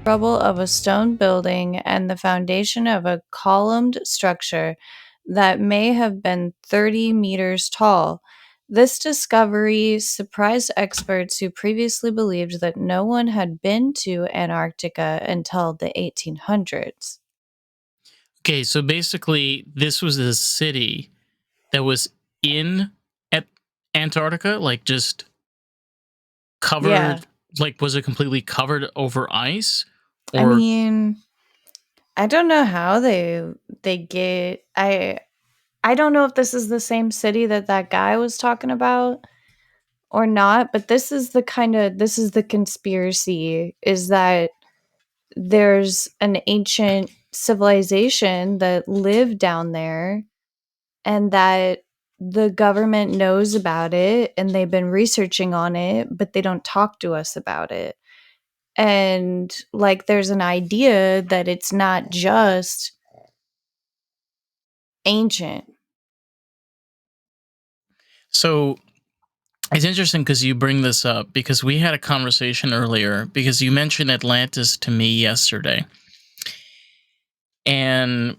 rubble of a stone building and the foundation of a columned structure that may have been 30 meters tall. This discovery surprised experts who previously believed that no one had been to Antarctica until the 1800s. Okay, so basically, this was a city that was in at Antarctica, like just covered. Yeah. Like, was it completely covered over ice? I Or mean, I don't know how they get I don't know if this is the same city that that guy was talking about or not, but this is the conspiracy, is that there's an ancient civilization that lived down there and that the government knows about it and they've been researching on it, but they don't talk to us about it. And like there's an idea that it's not just ancient. so it's interesting because you bring this up because we had a conversation earlier because you mentioned Atlantis to me yesterday. And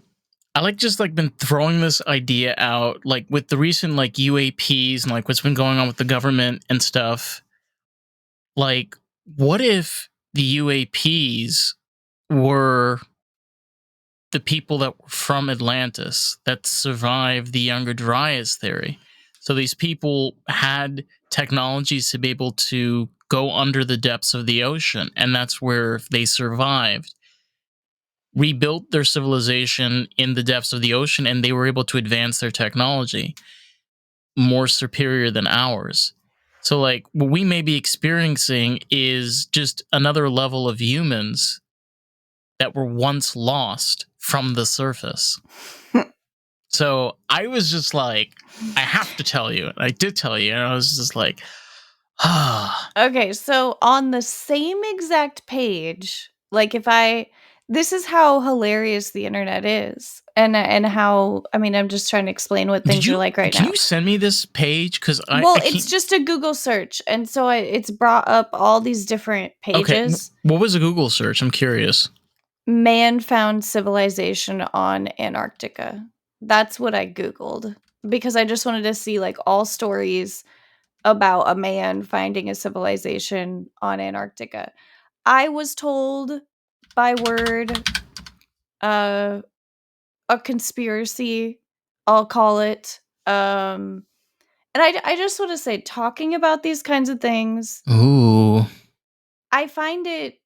I just been throwing this idea out, like with the recent like UAPs and like what's been going on with the government and stuff. Like, what if the UAPs were the people that were from Atlantis that survived the Younger Dryas theory? So these people had technologies to be able to go under the depths of the ocean, and that's where they survived, rebuilt their civilization in the depths of the ocean, and they were able to advance their technology more superior than ours. So, like, what we may be experiencing is just another level of humans that were once lost from the surface. So I was just like, I have to tell you. And I did tell you. And I was just like, ah. Okay, so on the same exact page, like this is how hilarious the internet is. And how, I mean, I'm just trying to explain what things are like right Can now. you send me this page? Because Well, it's just a Google search, and so it's brought up all these different pages. Okay, what was a Google search? I'm curious. Man found civilization on Antarctica. That's what I Googled because I just wanted to see like all stories about a man finding a civilization on Antarctica. I was told by word a conspiracy, I'll call it. And I just want to say, talking about these kinds of things, Ooh. I find it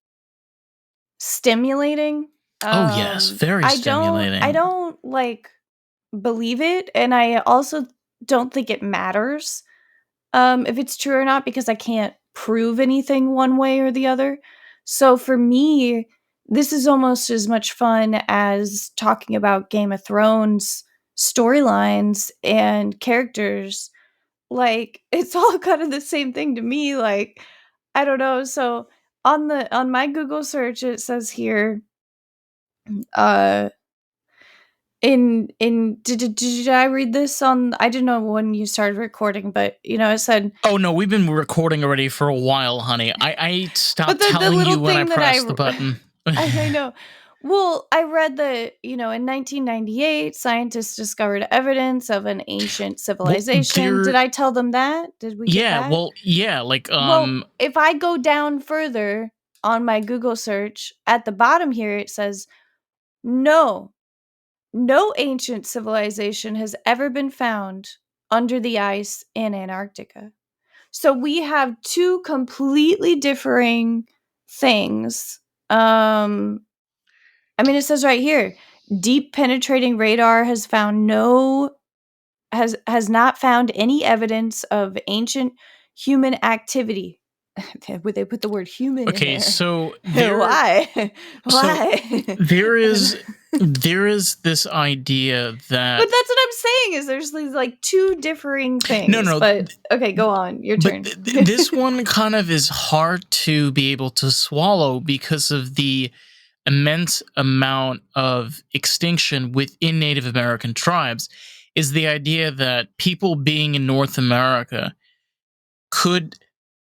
stimulating. Oh, yes. Very stimulating. I don't like believe it, and I also don't think it matters if it's true or not, because I can't prove anything one way or the other. So for me, this is almost as much fun as talking about Game of Thrones storylines and characters. Like, it's all kind of the same thing to me. Like, I don't know. So on my Google search, it says here, uh, did I read this on? I didn't know when you started recording, but it said. Oh no, we've been recording already for a while, honey. I stopped telling you when I pressed the button. I know. Well, I read that, in 1998, scientists discovered evidence of an ancient civilization. Did I tell them that? Did we get that? Well, yeah, like, Well, if I go down further on my Google search, at the bottom here, it says, no ancient civilization has ever been found under the ice in Antarctica. So we have two completely differing things. I mean, it says right here, deep penetrating radar has not found any evidence of ancient human activity. They put the word human in there. Okay, so why? Why? There is this idea that. But that's what I'm saying, is there's these like two differing things. No. But okay, go on. Your turn. This one kind of is hard to be able to swallow because of the immense amount of extinction within Native American tribes. Is the idea that people being in North America could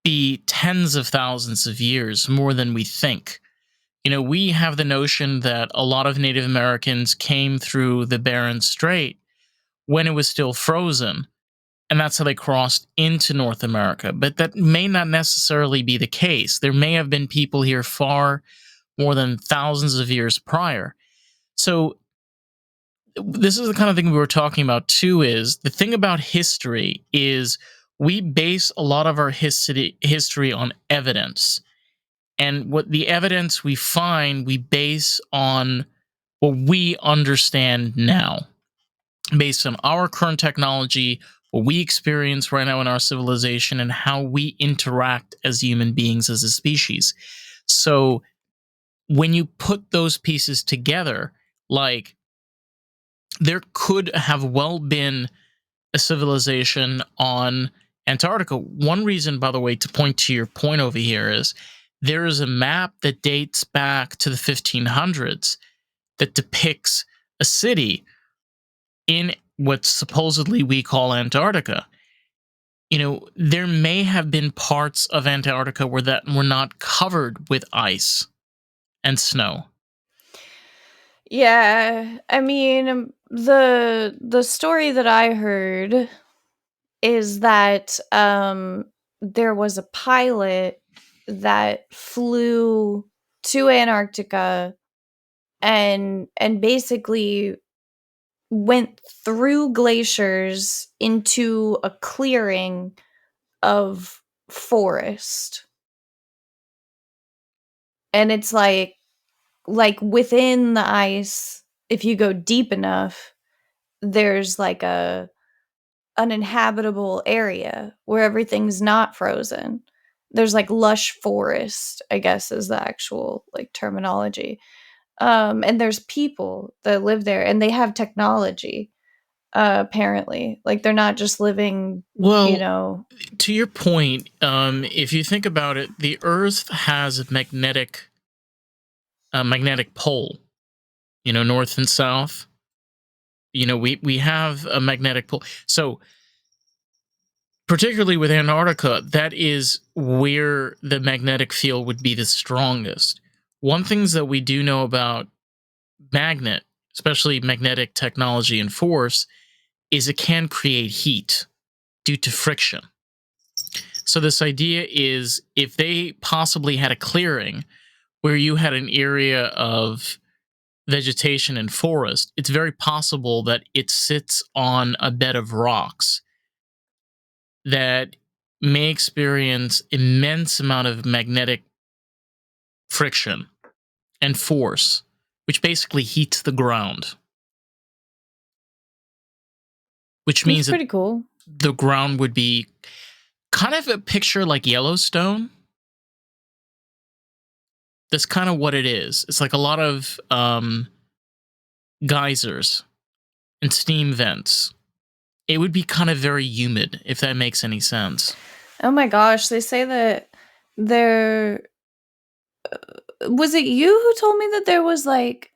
be tens of thousands of years more than we think. we have the notion that a lot of Native Americans came through the Bering Strait when it was still frozen, and that's how they crossed into North America. But that may not necessarily be the case. There may have been people here far more than thousands of years prior. So this is the kind of thing we were talking about too. Is the thing about history is we base a lot of our history on evidence, and what the evidence we find we base on what we understand now, based on our current technology, what we experience right now in our civilization, and how we interact as human beings as a species. So when you put those pieces together, like, there could have well been a civilization on Antarctica. One reason, by the way, to point to your point over here is there is a map that dates back to the 1500s that depicts a city in what supposedly we call Antarctica. There may have been parts of Antarctica where that were not covered with ice and snow. Yeah, I mean, the story that I heard is that there was a pilot that flew to Antarctica and basically went through glaciers into a clearing of forest. And it's like within the ice, if you go deep enough, there's like a uninhabitable area where everything's not frozen. There's like lush forest, I guess is the actual like terminology. And there's people that live there and they have technology, apparently. Like they're not just living, you Well, know. to your point, if you think about it, the Earth has a magnetic pole, north and south. We have a magnetic pole. So particularly with Antarctica, that is where the magnetic field would be the strongest. One things that we do know about magnet, especially magnetic technology and force, is it can create heat due to friction. So this idea is if they possibly had a clearing where you had an area of vegetation and forest, it's very possible that it sits on a bed of rocks that may experience immense amount of magnetic friction and force, which basically heats the ground. Which It's means that pretty cool. the ground would be kind of a picture like Yellowstone. That's kind of what it is. It's like a lot of geysers and steam vents. It would be kind of very humid, if that makes any sense. Oh my gosh, they say that there was it you who told me that there was like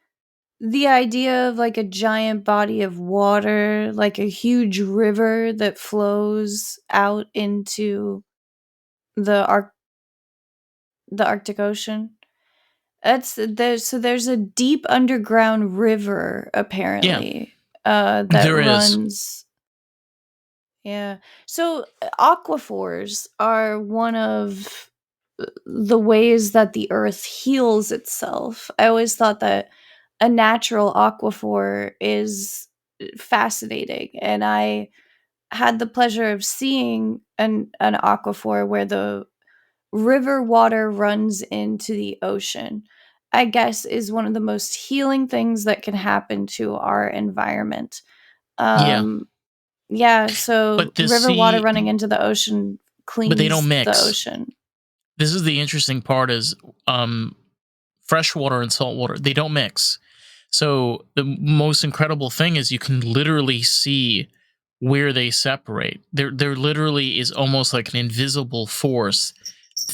the idea of like a giant body of water, like a huge river that flows out into the the Arctic Ocean. There's a deep underground river Yeah, apparently that there is. runs. Yeah. So aquifers are one of the ways that the earth heals itself. I always thought that a natural aquifer is fascinating, and I had the pleasure of seeing an aquifer where the river water runs into the ocean. I guess is one of the most healing things that can happen to our environment. Yeah, Um, yeah, so but the river water sea, running into the ocean but they don't cleans the mix. ocean. This is the interesting part: is fresh water and salt water, they don't mix. So the most incredible thing is you can literally see where they separate. There literally is almost like an invisible force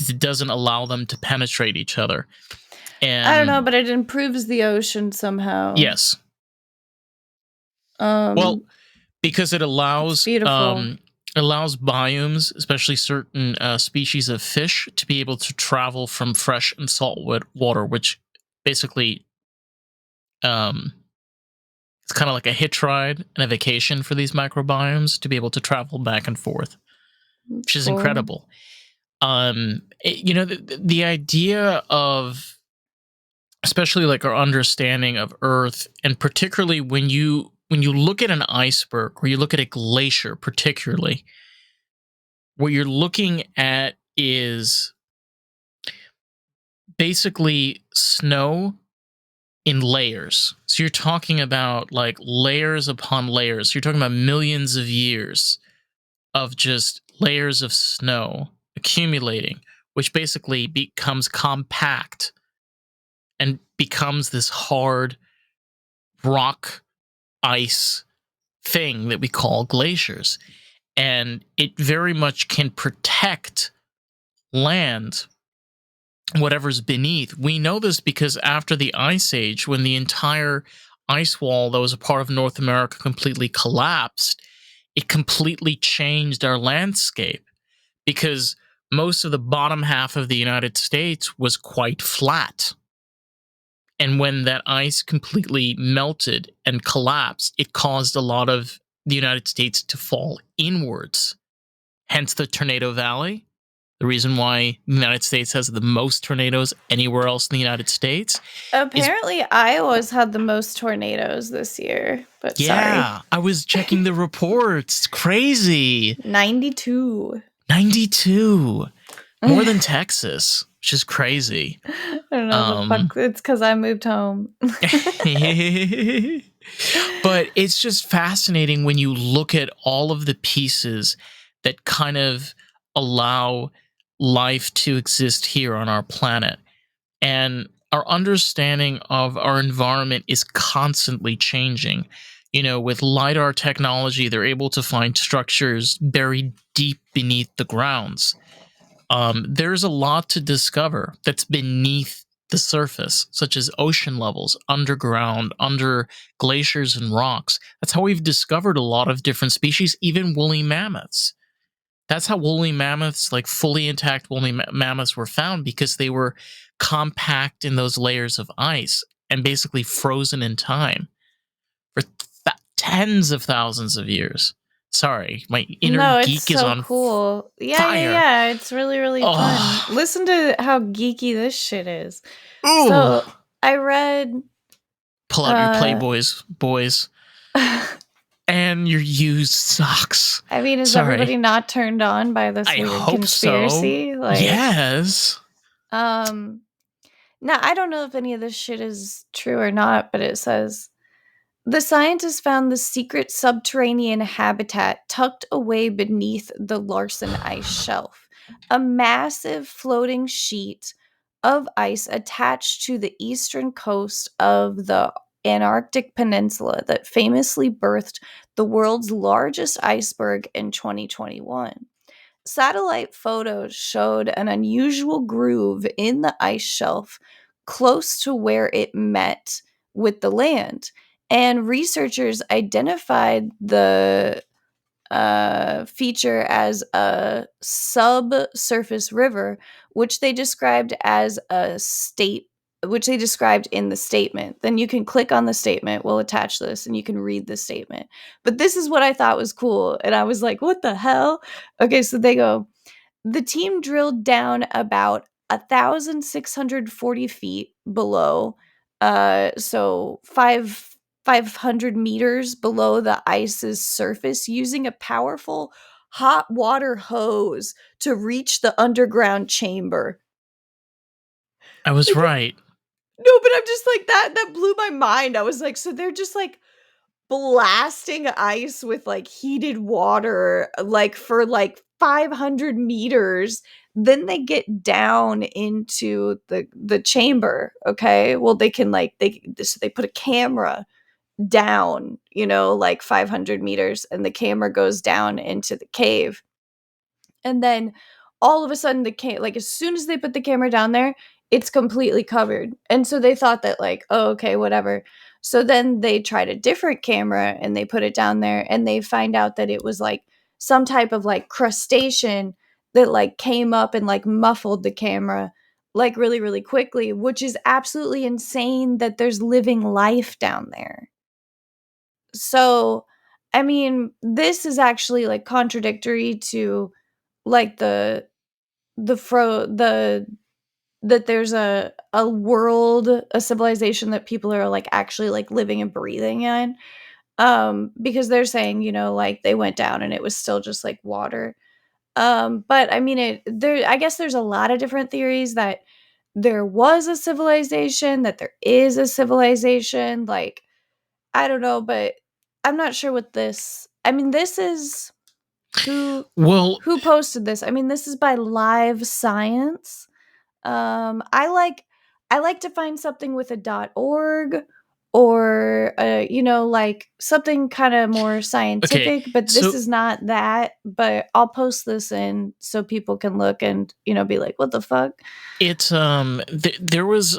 that doesn't allow them to penetrate each other. I don't know, And but it improves the ocean somehow. yes, well, Um, because it it's allows beautiful. allows biomes, especially certain species of fish, to be able to travel from fresh and salt water, which basically, um, it's kind of like a hitch ride and a vacation for these microbiomes to be able to travel back and forth, It's which is cool. incredible. The idea of, especially like our understanding of Earth, and particularly when you look at an iceberg or you look at a glacier, particularly, what you're looking at is basically snow in layers. So you're talking about like layers upon layers. You're talking about millions of years of just layers of snow accumulating, which basically becomes compact and becomes this hard rock ice thing that we call glaciers. And it very much can protect land, whatever's beneath. We know this because after the Ice Age, when the entire ice wall that was a part of North America completely collapsed, it completely changed our landscape because most of the bottom half of the United States was quite flat. And when that ice completely melted and collapsed, it caused a lot of the United States to fall inwards. Hence the Tornado Valley. The reason why the United States has the most tornadoes anywhere else in the United States is, Apparently, Iowa's had the most tornadoes this year, but sorry. yeah, I was checking the reports. Crazy. 92. 92. More I than Texas, which is crazy. don't know the fuck. Um, It's because I moved home. but it's just fascinating when you look at all of the pieces that kind of allow life to exist here on our planet. And our understanding of our environment is constantly changing. With LIDAR technology, they're able to find structures buried deep beneath the grounds. There's a lot to discover that's beneath the surface, such as ocean levels, underground, under glaciers and rocks. That's how we've discovered a lot of different species, even woolly mammoths. That's how woolly mammoths, like fully intact woolly mammoths, were found because they were compact in those layers of ice and basically frozen in time for tens of thousands of years. Sorry, my inner No, it's geek is so on cool. Yeah, yeah, fire. yeah. It's really, really fun. Oh, Listen to how geeky this shit is. ooh. So I read Pull out your uh Playboys, boys, and your used socks. I mean, is everybody Sorry. not turned on by this I weird hope so. conspiracy? Like, Yes. um now I don't know if any of this shit is true or not, but it says the scientists found the secret subterranean habitat tucked away beneath the Larsen ice shelf, a massive floating sheet of ice attached to the eastern coast of the Antarctic Peninsula that famously birthed the world's largest iceberg in 2021. Satellite photos showed an unusual groove in the ice shelf close to where it met with the land. And researchers identified the feature as a subsurface river, which they described as a state, which they described in the statement. Then you can click on the statement. We'll attach this and you can read the statement. But this is what I thought was cool. And I was like, what the hell? Okay, so they go, the team drilled down about 1,640 feet below, so 500 meters below the ice's surface, using a powerful hot water hose to reach the underground chamber. I was Like, right. no, but I'm just like that blew my mind. I was like, so they're just like blasting ice with like heated water like for like 500 meters, then they get down into the chamber. Okay, well they can like they put a camera down, like 500 meters, and the camera goes down into the cave. And then all of a sudden like as soon as they put the camera down there, it's completely covered. And so they thought that like, oh, okay, whatever. So then they tried a different camera and they put it down there and they find out that it was like some type of like crustacean that like came up and like muffled the camera, like really, really quickly, which is absolutely insane that there's living life down there. So, I mean, this is actually like contradictory to like the that there's a world, a civilization that people are like actually like living and breathing in. Because they're saying, you know, like they went down and it was still just like water. But I mean I guess there's a lot of different theories that there was a civilization, that there is a civilization, like I don't know, but I'm not sure what this. I mean, this is who Well, who posted this? I mean, this is by Live Science. I like to find something with a .org or you know, like something kind of more okay. scientific, but this So is not that, but I'll post this in so people can look and, you know, be like, "What the fuck?" it's there was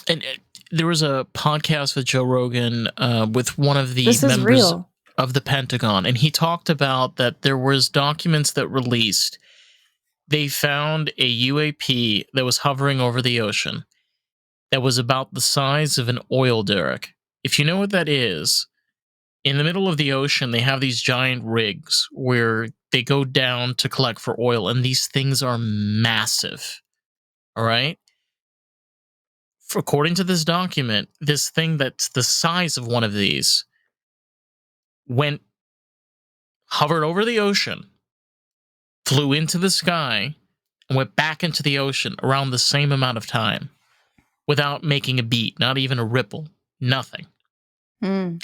and there was a podcast with Joe Rogan with one of the This is members real. of the Pentagon, and he talked about that there was documents that released. They found a UAP that was hovering over the ocean that was about the size of an oil derrick. If you know what that is, in the middle of the ocean, they have these giant rigs where they go down to collect for oil, and these things are massive. All right. According to this document, this thing that's the size of one of these went hovered over the ocean, flew into the sky, and went back into the ocean around the same amount of time without making a beat, not even a ripple, nothing. Hmm.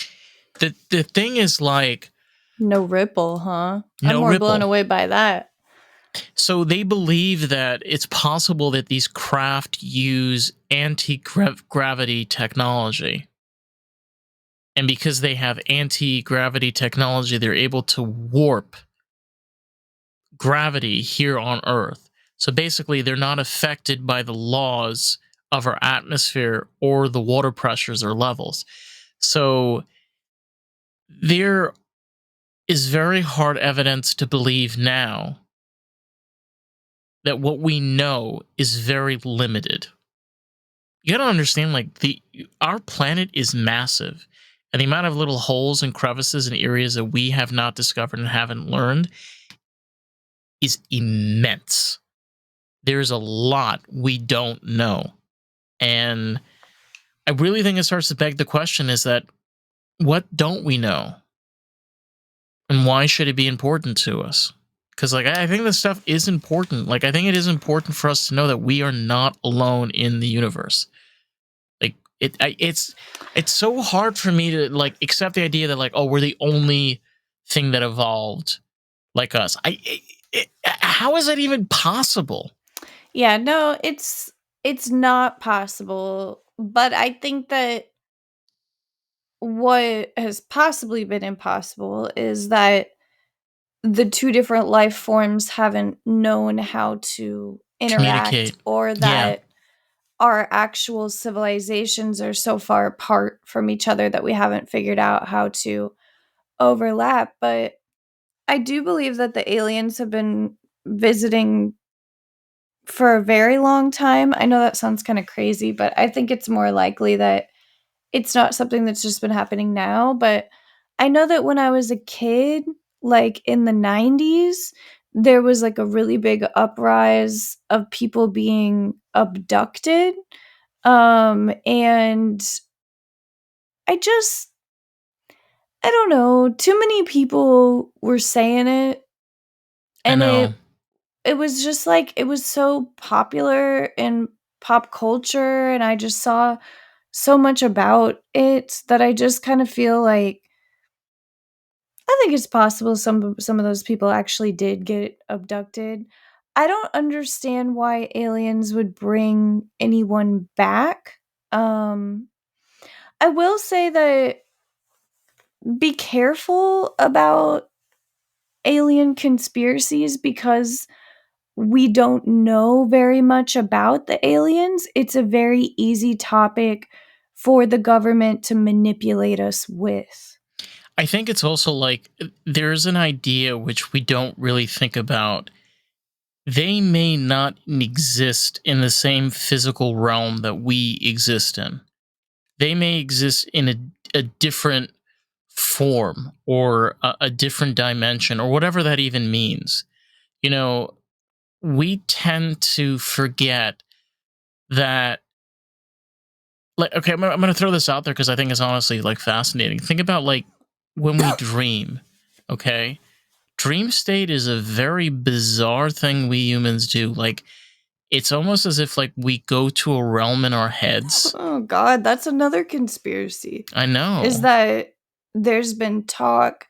The thing is like No ripple, huh? I'm no more blown ripple. away by that. So they believe that it's possible that these craft use anti-gravity technology. And because they have anti-gravity technology, they're able to warp gravity here on Earth. So basically, they're not affected by the laws of our atmosphere or the water pressures or levels. So there is very hard evidence to believe now that what we know is very limited. You gotta understand, like the our planet is massive, and the amount of little holes and crevices and areas that we have not discovered and haven't learned is immense. There's a lot we don't know. And I really think it starts to beg the question is that what don't we know? And why should it be important to us? Because like I think this stuff is important. Like I think it is important for us to know that we are not alone in the universe. Like it's so hard for me to like accept the idea that like oh we're the only thing that evolved like us. How is that even possible? Yeah, no, it's not possible, but I think that what has possibly been impossible is that the two different life forms haven't known how to interact, Communicate. or Yeah. that our actual civilizations are so far apart from each other that we haven't figured out how to overlap. But I do believe that the aliens have been visiting for a very long time. I know that sounds kind of crazy, but I think it's more likely that it's not something that's just been happening now. But I know that when I was a kid, like in the 90s, there was like a really big uprise of people being abducted. And I just, I don't know, too many people were saying it, I and know. it was just like it was so popular in pop culture, and I just saw so much about it that I just kind of feel like I think it's possible some of those people actually did get abducted. I don't understand why aliens would bring anyone back. Um I will say that be careful about alien conspiracies because we don't know very much about the aliens. It's a very easy topic for the government to manipulate us with. I think it's also like there's an idea which we don't really think about they may not exist in the same physical realm that we exist in. They may exist in a different form or a different dimension or whatever that even means. You know, we tend to forget that, like, okay, I'm gonna throw this out there because I think it's honestly like fascinating. Think about like when we dream, okay? Dream state is a very bizarre thing we humans do. Like, it's almost as if like we go to a realm in our heads. Oh God, that's another conspiracy. I Is know. that there's been talk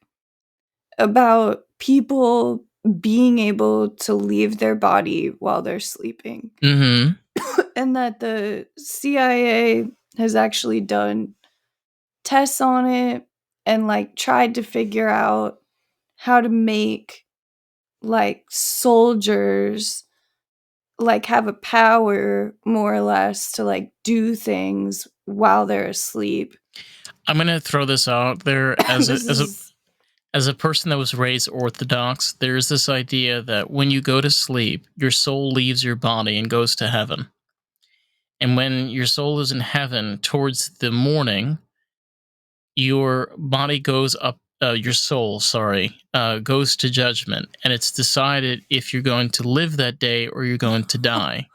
about people being able to leave their body while they're sleeping, Mm-hmm. and that the CIA has actually done tests on it and like tried to figure out how to make like soldiers like have a power more or less to like do things while they're asleep. I'm gonna throw this out there as a This as a is as a person that was raised Orthodox. There's this idea that when you go to sleep, your soul leaves your body and goes to heaven. And when your soul is in heaven, towards the morning, your body goes up. Your soul, sorry, goes to judgment, and it's decided if you're going to live that day or you're going to die.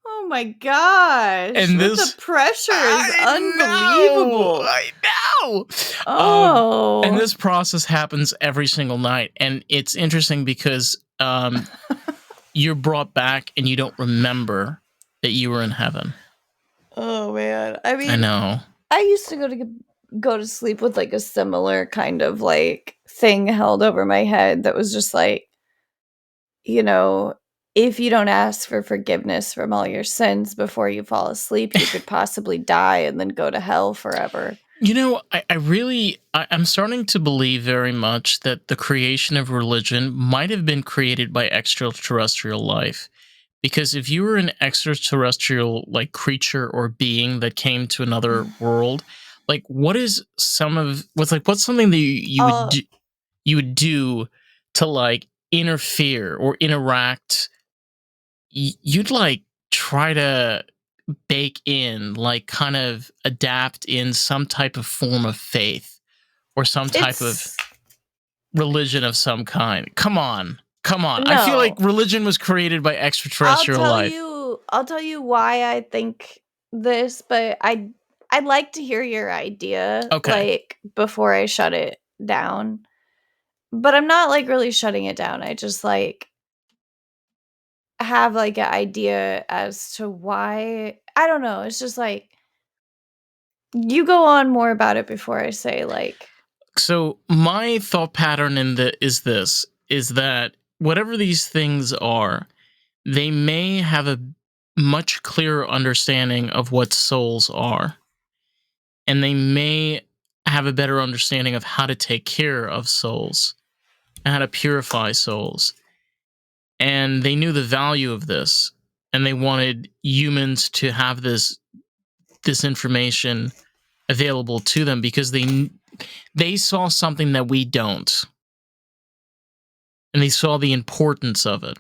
oh my gosh, And the this, pressure is unbelievable. I know. And Oh. this process happens every single night, and it's interesting because you're brought back and you don't remember that you were in heaven. Oh man. I I mean, know. I used to go to sleep with like a similar kind of like thing held over my head that was just like, you know, if you don't ask for forgiveness from all your sins before you fall asleep, you could possibly die and then go to hell forever. You know, I'm starting to believe very much that the creation of religion might have been created by extraterrestrial life. Because if you were an extraterrestrial like creature or being that came to another world, like what's something that Uh, you would do to like interfere or interact? You'd like try to bake in, like kind of adapt in some type of form of faith or some type of it's religion of some kind. Come on. Come on. I feel like no. religion was created by extraterrestrial life. I'll tell you why I think this, but I'd like to hear your idea Okay. like before I shut it down. But I'm not like really shutting it down. I just like have like an idea as to why. I don't know. It's just like you go on more about it before I say like So my thought pattern is that whatever these things are, they may have a much clearer understanding of what souls are, and they may have a better understanding of how to take care of souls and how to purify souls. And they knew the value of this, and they wanted humans to have this information available to them because they saw something that we don't, and they saw the importance of it.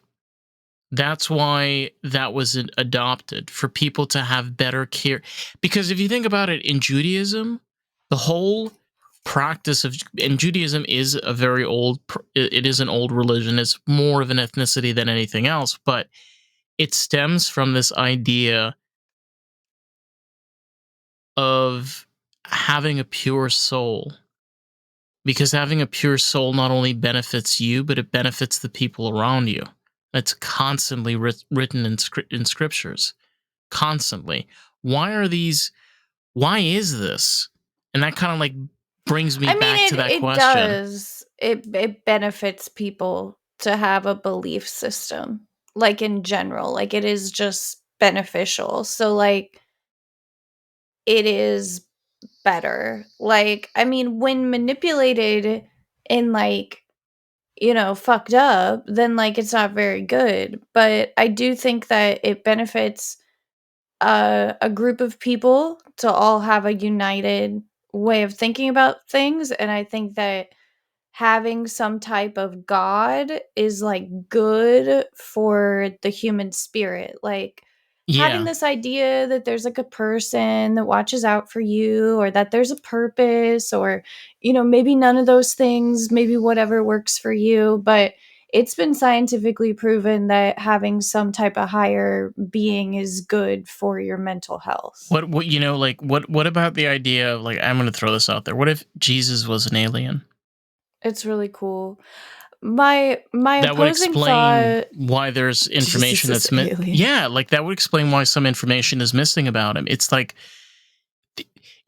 That's why that was adopted, for people to have better care. Because if you think about it, in Judaism, the whole practice of, and Judaism is a very old, it is an old religion. It's more of an ethnicity than anything else, but it stems from this idea of having a pure soul. Because having a pure soul not only benefits you, but it benefits the people around you. That's constantly written in scriptures. Constantly. Why are these? Why is this? And that kind of like brings me I mean back to that it question. does. It benefits people to have a belief system like in general. Like it is just beneficial. So like it is better. Like, I mean, when manipulated and like, you know, fucked up, then like it's not very good. But I do think that it benefits a group of people to all have a united way of thinking about things. And I think that having some type of god is like good for the human spirit. Like having Yeah. this idea that there's like a person that watches out for you, or that there's a purpose, or maybe none of those things, maybe whatever works for you, but it's been scientifically proven that having some type of higher being is good for your mental health. What like what about the idea of, like, I'm going to throw this out there. What if Jesus was an alien? It's really cool. My That would opposing explain thought, why there's Jesus information is that's alien. yeah, like that would explain why some information is missing about him. It's like,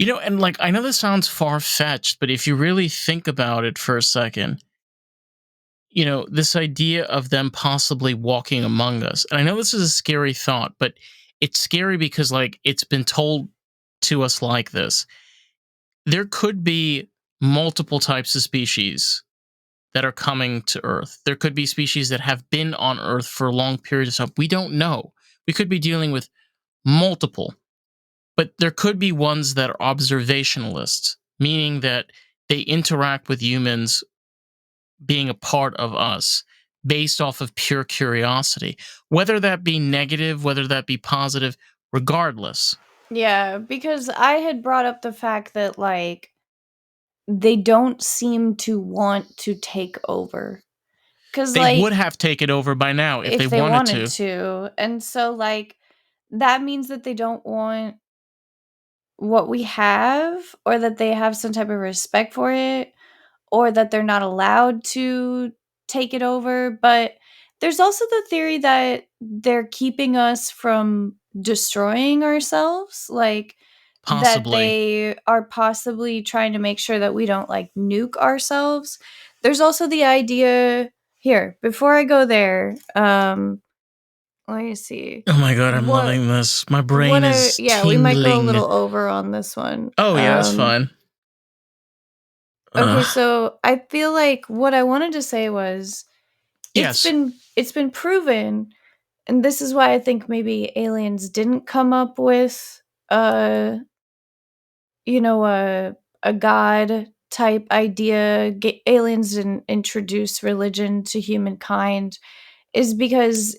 and like, I know this sounds far fetched, but if you really think about it for a second, this idea of them possibly walking among us. And I know this is a scary thought, but it's scary because, like, it's been told to us like this. There could be multiple types of species that are coming to Earth. There could be species that have been on Earth for a long period of time. We don't know. We could be dealing with multiple, but there could be ones that are observationalists, meaning that they interact with humans being a part of us based off of pure curiosity, whether that be negative, whether that be positive, regardless. Yeah, because I had brought up the fact that like they don't seem to want to take over. Cuz They would like have taken over by now if they if they wanted wanted to. to. And so like that means that they don't want what we have, or that they have some type of respect for it, or that they're not allowed to take it over. But there's also the theory that they're keeping us from destroying ourselves, like that Possibly. they are possibly trying to make sure that we don't like nuke ourselves. There's also the idea here, before I go there, let me see. Oh my god, I'm What loving this. My what brain are is Yeah, we might go a tingling. little over on this one. Oh yeah, that's fine. Okay, Uh, so I feel like what I wanted to say was yes, it's been proven, and this is why I think maybe aliens didn't come up with uh you know a god type idea. Aliens didn't introduce religion to humankind, is because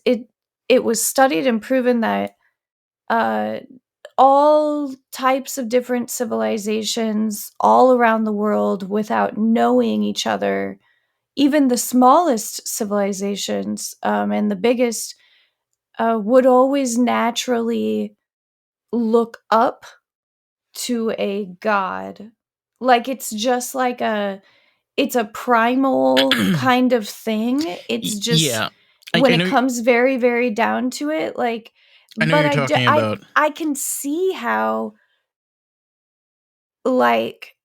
it was studied and proven that uh all types of different civilizations all around the world, without knowing each other, even the smallest civilizations, and the biggest, would always naturally look up to a god. Like it's just like it's a primal kind of thing. It's just yeah. when I it know. comes very, very down to it, like, I know but you're talking about. I can see how like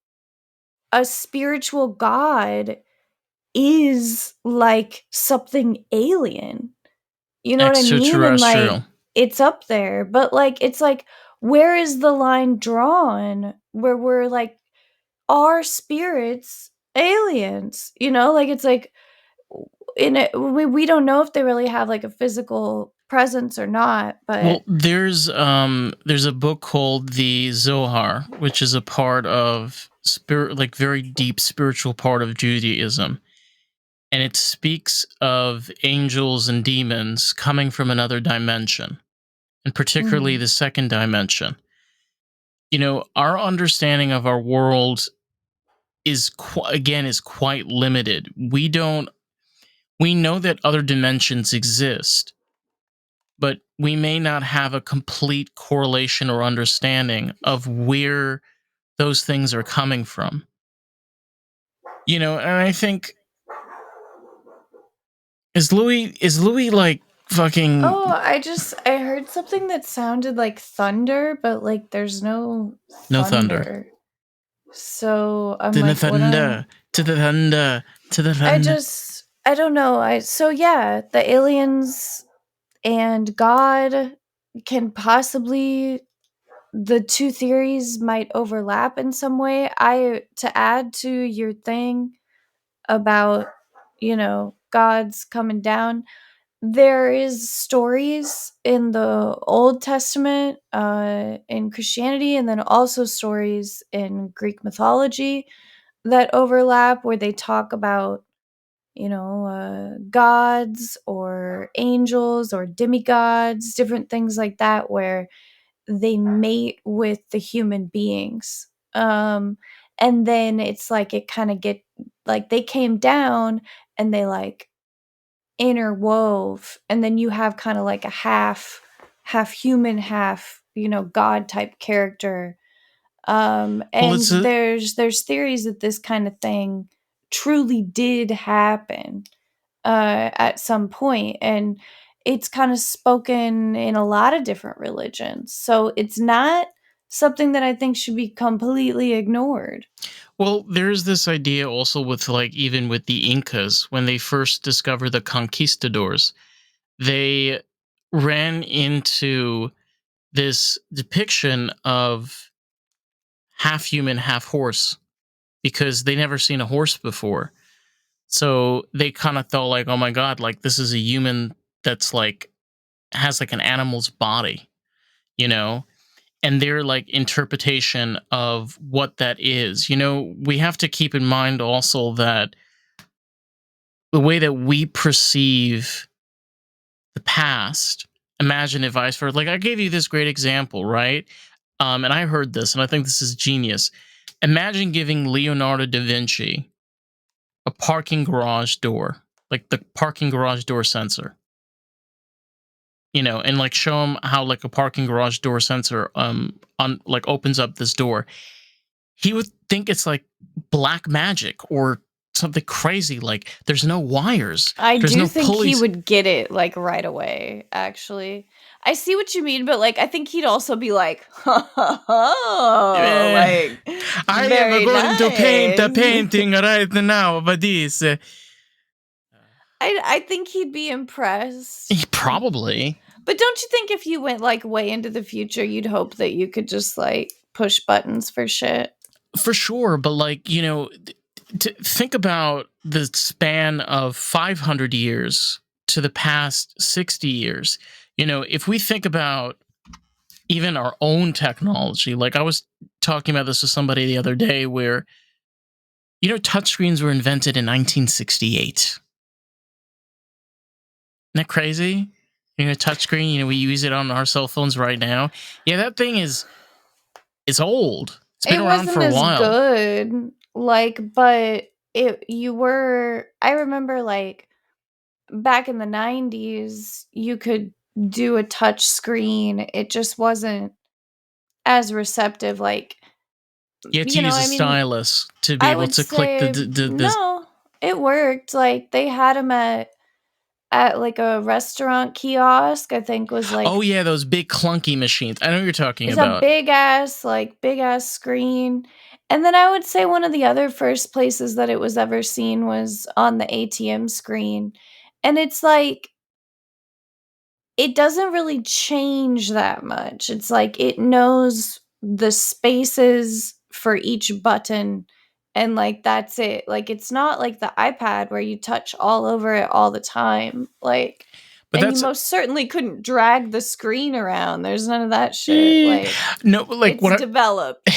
a spiritual god is like something alien. You know what I mean? And like Extraterrestrial. it's up there, but like it's like where is the line drawn where we're like, are spirits aliens? Like it's like in it we don't know if they really have like a physical presence or not, but Well, there's a book called the Zohar, which is a part of spirit, like very deep spiritual part of Judaism, and it speaks of angels and demons coming from another dimension, and particularly mhm. the second dimension. Our understanding of our world is quite limited. We know that other dimensions exist, but we may not have a complete correlation or understanding of where those things are coming from. And I think, is Louis like fucking Oh, I heard something that sounded like thunder, but like there's no no thunder. thunder. So I'm To the like, what thunder, to the thunder, to the thunder. I don't know. So yeah, the aliens and God can possibly, the two theories might overlap in some way. I To add to your thing about, God's coming down, there is stories in the Old Testament, in Christianity, and then also stories in Greek mythology that overlap where they talk about, gods or angels or demigods, different things like that, where they mate with the human beings. And then it's like it kind of get like they came down and they like interwove, and then you have kind of like a half human, half god type character. Well, And it's a there's theories that this kind of thing truly did happen at some point, and it's kind of spoken in a lot of different religions. So it's not something that I think should be completely ignored. well, there's this idea also with like even with the Incas when they first discovered the conquistadors, they ran into this depiction of half human, half horse because they never seen a horse before. So they kind of thought like, oh my god, like this is a human that's like has like an animal's body, you know? And their like interpretation of what that is. We have to keep in mind also that the way that we perceive the past, imagine if vice versa. Like I gave you this great example, right? And I heard this, and I think this is genius. Imagine giving Leonardo da Vinci a parking garage door, like the parking garage door sensor, and like show him how like a parking garage door sensor on like opens up this door. He would think it's like black magic or something crazy. Like there's no wires, I there's do no think he pulleys. would get it like right away, actually. I see what you mean, but like I think he'd also be like, oh, Eh, like I am very going to paint a nice. painting right now of this. I think he'd be impressed. Probably. But don't you think if you went like way into the future, you'd hope that you could just like push buttons for shit? For sure, but like, to think about the span of 500 years to the past 60 years. If we think about even our own technology, like I was talking about this with somebody the other day where, touchscreens were invented in 1968. Isn't that crazy? Touchscreen, we use it on our cell phones right now. Yeah, that thing it's old. It's been It around for wasn't a as while. good, like, but I remember like back in the 90s, you could do a touch screen. It just wasn't as receptive. Like, You had to use a I mean, stylus to be I able would to click the, say the. no, it worked. Like, they had them at like a restaurant kiosk, I think was Oh like yeah, those big clunky machines. I know what you're talking it's a about. big ass screen. And then I would say one of the other first places that it was ever seen was on the ATM screen. And it's like it doesn't really change that much. It's like it knows the spaces for each button, and like that's it. Like it's not like the iPad where you touch all over it all the time. Like, But and you that's most certainly couldn't drag the screen around. There's none of that shit. eh, Like no, like it's what? developed,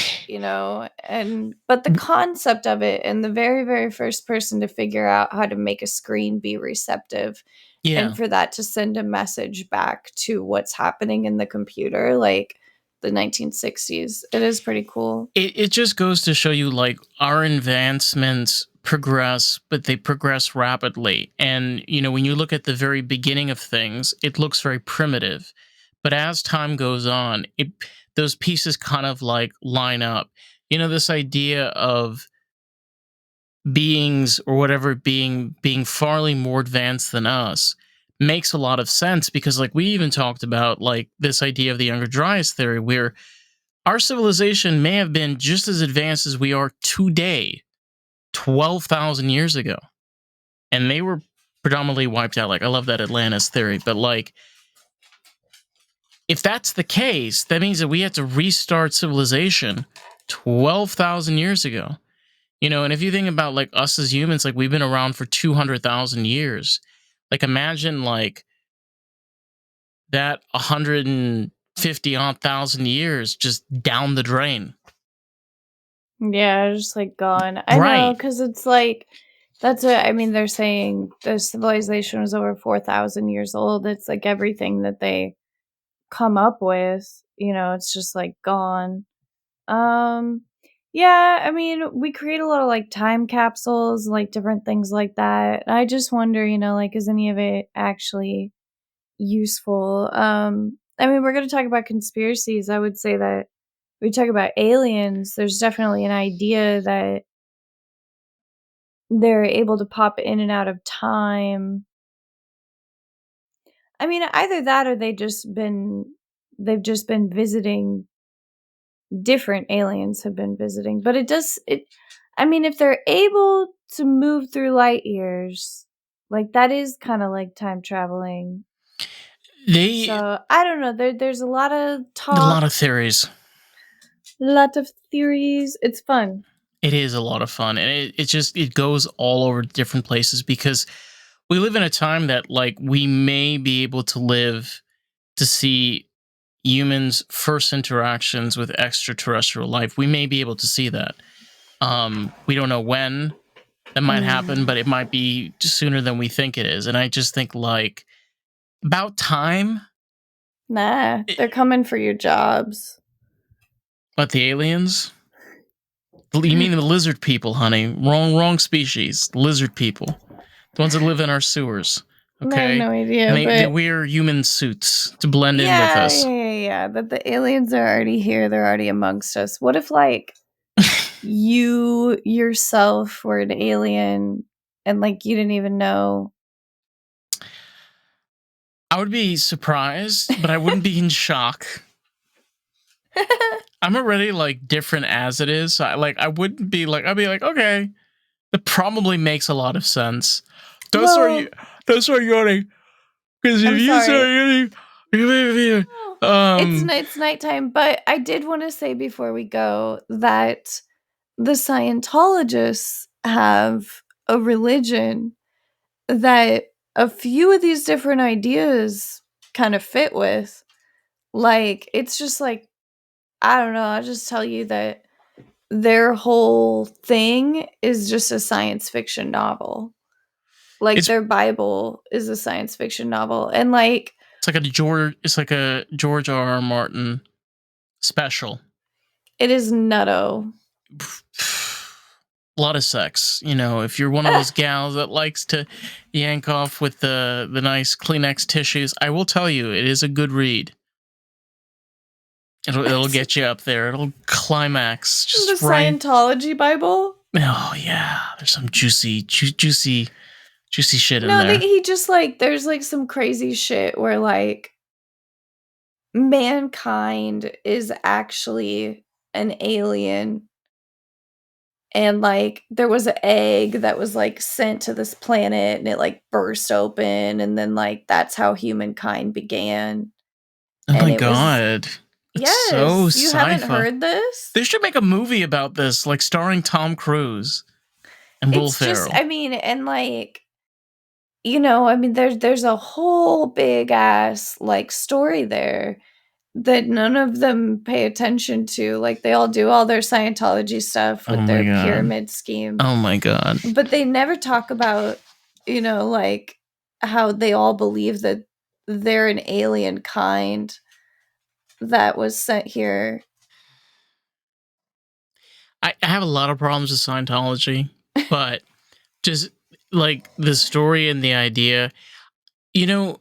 and but the concept of it, and the very very first person to figure out how to make a screen be receptive Yeah, and for that to send a message back to what's happening in the computer, like the 1960s, it is pretty cool. it just goes to show you like our advancements progress, but they progress rapidly. And when you look at the very beginning of things, it looks very primitive. But as time goes on, those pieces kind of like line up. This idea of beings or whatever being farly more advanced than us makes a lot of sense because like we even talked about like this idea of the Younger Dryas theory where our civilization may have been just as advanced as we are today 12,000 years ago, and they were predominantly wiped out. Like I love that Atlantis theory, but like if that's the case, that means that we had to restart civilization 12,000 years ago. And if you think about like us as humans, like we've been around for 200,000 years. Like imagine like that 150 odd thousand years just down the drain. Yeah, just like gone. I know, Right. because it's like that's what I mean. They're saying the civilization was over 4,000 years old. It's like everything that they come up with, it's just like gone. Um, yeah, I mean, we create a lot of like time capsules, like different things like that. I just wonder, like, is any of it actually useful? I mean, we're going to talk about conspiracies. I would say that we talk about aliens. There's definitely an idea that they're able to pop in and out of time. I mean, either that or they've just been visiting. Different aliens have been visiting, but I mean, if they're able to move through light years, like that is kind of like time traveling. They So I don't know. There's a lot of a lot of talk, theories. a lot of theories. It's fun. It is a lot of fun, and it goes all over different places because we live in a time that like we may be able to live to see humans' first interactions with extraterrestrial life. We may be able to see that. We don't know when that might happen, but it might be sooner than we think it is. And I just think like about time. Nah, they're coming for your jobs. But the aliens? You mean the lizard people, honey? Wrong species. Lizard people, the ones that live in our sewers. I have Okay, no idea, and they but wear human suits to blend in with yeah, us. yeah, yeah, yeah. That the aliens are already here. They're already amongst us. What if like you yourself were an alien and like you didn't even know? I would be surprised, but I wouldn't be in shock. I'm already like different as it is. So I wouldn't be like, I'd be like, okay, that probably makes a lot of sense. That's why you. Well, That's why you're yawning. Because if I'm you sorry. start yawning, Oh, um, it's nighttime, but I did want to say before we go that the Scientologists have a religion that a few of these different ideas kind of fit with. Like, it's just like, I don't know, I'll just tell you that their whole thing is just a science fiction novel. Like, it's their Bible is a science fiction novel. And, like, it's like a George R. Martin special. it is nutto. A lot of sex, if you're one of those gals that likes to yank off with the nice Kleenex tissues, I will tell you it is a good read. It'll get you up there. It'll climax The just right. Scientology Bible? Oh yeah, there's some juicy shit in No, there. he just like there's like some crazy shit where like mankind is actually an alien, and like there was an egg that was like sent to this planet and it like burst open, and then like that's how humankind began. Oh And my it was god, it's so yes, you haven't sci-fi. heard this? They should make a movie about this, like starring Tom Cruise and Will It's just Ferrell. I mean, and like I mean there's a whole big ass like story there that none of them pay attention to. Like they all do all their Scientology stuff Oh with my their god. pyramid scheme, Oh my god. but they never talk about, like how they all believe that they're an alien kind that was sent here. I have a lot of problems with Scientology, but just like the story and the idea, you know,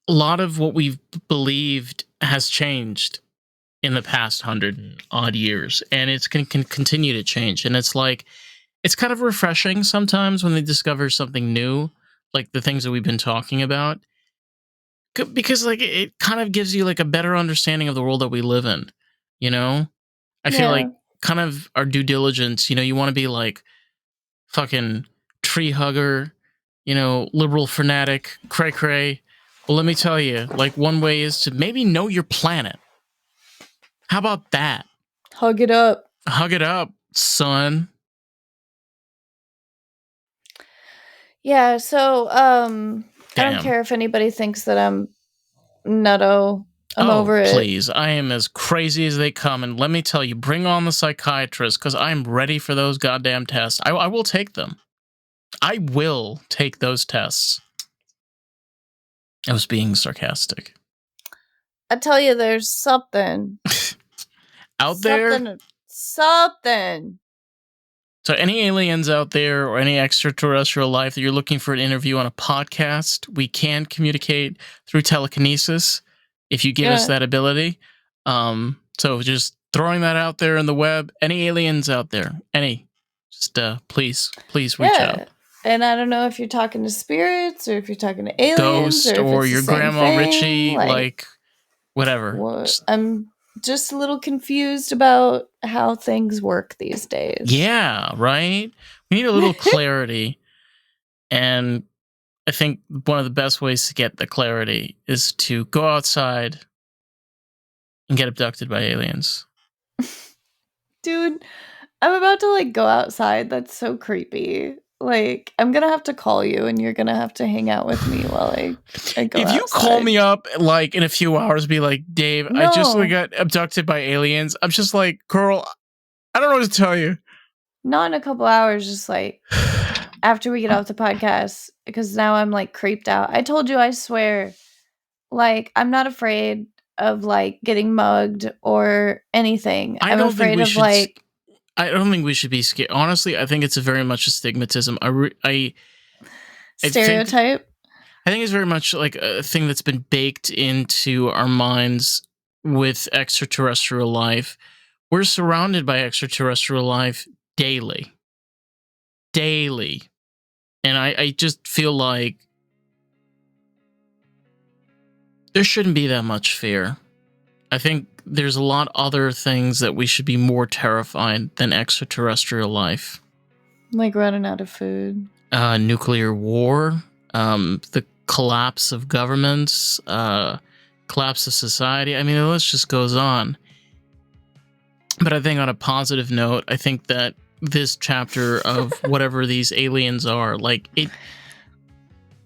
a lot of what we've believed has changed in the past 100 odd years, and it's going to continue to change. And it's like, it's kind of refreshing sometimes when they discover something new, like the things that we've been talking about, because like it kind of gives you like a better understanding of the world that we live in, you know? I feel Yeah. like kind of our due diligence, you want to be like fucking tree hugger, liberal fanatic, cray cray. Well, let me tell you, like one way is to maybe know your planet. How about that? Hug it up. Hug it up, son. Yeah, so I don't Damn. care if anybody thinks that I'm nutto. I'm over it. Please. I am as crazy as they come. And let me tell you, bring on the psychiatrist because I'm ready for those goddamn tests. I will take them. I will take those tests. I was being sarcastic. I tell you, there's something. Out there? Something. So any aliens out there or any extraterrestrial life that you're looking for an interview on a podcast, we can communicate through telekinesis if you give us that ability. So just throwing that out there in the web. Any aliens out there? Just please reach out. And I don't know if you're talking to spirits or if you're talking to aliens Ghost or your grandma Richie, like whatever. I'm just a little confused about how things work these days. Yeah, right? We need a little clarity. And I think one of the best ways to get the clarity is to go outside and get abducted by aliens. Dude, I'm about to go outside. That's so creepy. I'm gonna have to call you and you're gonna have to hang out with me while I go If you outside. call me up in a few hours, be like, Dave, I just got abducted by aliens. I'm just like, girl, I don't know what to tell you. Not in a couple hours, just after we get off the podcast, because now I'm creeped out. I told you, I swear, I'm not afraid of getting mugged or anything. I'm afraid of I don't think we should be scared. Honestly, I think it's very much a stigmatism. Stereotype? I think it's very much a thing that's been baked into our minds with extraterrestrial life. We're surrounded by extraterrestrial life daily. And I just feel like there shouldn't be that much fear. I think there's a lot other things that we should be more terrified than extraterrestrial life. Like running out of food. Nuclear war, the collapse of governments, collapse of society. I mean, the list just goes on. But I think on a positive note, I think that this chapter of whatever these aliens are, it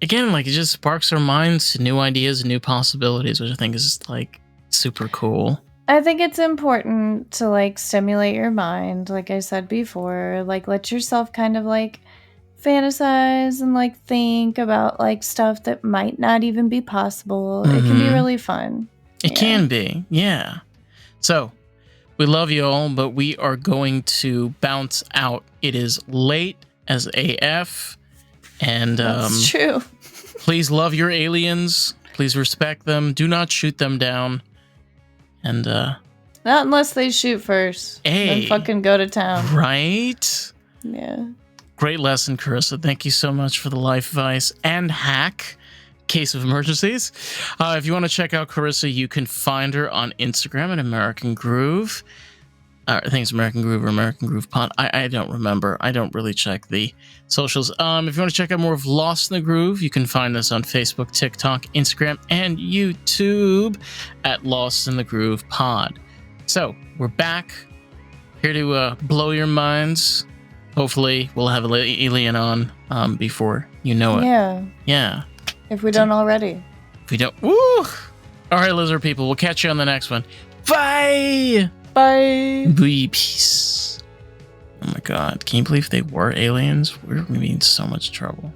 just sparks our minds to new ideas and new possibilities, which I think is super cool. I think it's important to stimulate your mind, like I said before, let yourself kind of fantasize and think about stuff that might not even be possible. Mm-hmm. It can be really fun. It can be, yeah. So we love you all, but we are going to bounce out. It is late as AF, and that's true. Please love your aliens. Please respect them. Do not shoot them down. And not unless they shoot first. Then fucking go to town. Right? Yeah. Great lesson, Carissa. Thank you so much for the life advice and hack. Case of emergencies. If you want to check out Carissa, you can find her on Instagram at American Groove. I think it's American Groove or American Groove Pod. I don't remember. I don't really check the socials. If you want to check out more of Lost in the Groove, you can find us on Facebook, TikTok, Instagram, and YouTube at Lost in the Groove Pod. So we're back here to blow your minds. Hopefully, we'll have an alien on before you know it. Yeah. If we don't already. If we don't. Woo! All right, lizard people. We'll catch you on the next one. Bye! Bye! Peace. Oh my god. Can you believe they were aliens? We're going to be in so much trouble.